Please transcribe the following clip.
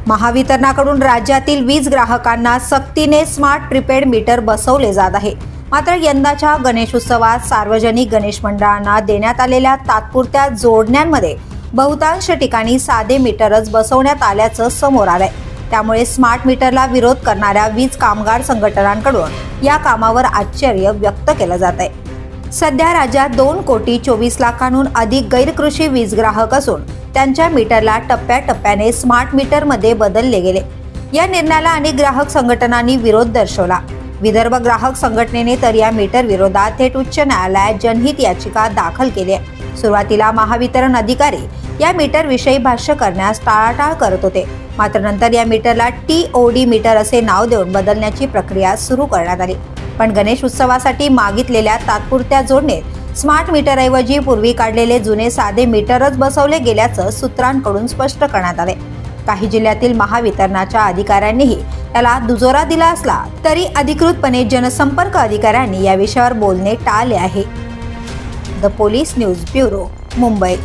महावितरणाकडून राज्यातील वीज ग्राहकांना सक्तीने स्मार्ट प्रीपेड मीटर बसवले जात आहे। मात्र यंदाच्या गणेशोत्सवात सार्वजनिक गणेश मंडळांना देण्यात आलेल्या तात्पुरत्या जोडण्यांमध्ये बहुतांश ठिकाणी साधे मीटरच बसवण्यात आल्याचं समोर आलंय। त्यामुळे स्मार्ट मीटरला विरोध करणाऱ्या वीज कामगार संघटनांकडून या कामावर आश्चर्य व्यक्त केलं जात आहे। सध्या राज्यात 2,24,00,000 अधिक गैरकृषी वीज ग्राहक असून त्यांच्या मीटरला टप्प्याटप्प्याने स्मार्ट मीटरमध्ये बदलले गेले। या निर्णयाला अनेक ग्राहक संघटनांनी विरोध दर्शवला। विदर्भ ग्राहक संघटनेने तर या मीटर विरोधात थेट उच्च न्यायालयात जनहित याचिका दाखल केली आहे। सुरुवातीला महावितरण अधिकारी या मीटर विषयी भाष्य करण्यास टाळाटाळ करत होते, मात्र नंतर या मीटरला TOD मीटर असे नाव देऊन बदलण्याची प्रक्रिया सुरू करण्यात आली। पण गणेश उत्सवासाठी मागितलेल्या तात्पुरत्या जोडणीत स्मार्ट मीटरऐवजी पूर्वी काढलेले जुने साधे मीटरच बसवले गेल्याचं सूत्रांकडून स्पष्ट करण्यात आले। काही जिल्ह्यातील महावितरणाच्या अधिकाऱ्यांनीही त्याला दुजोरा दिला असला तरी अधिकृतपणे जनसंपर्क अधिकाऱ्यांनी या विषयावर बोलणे टाळले आहे। The police news bureau, Mumbai.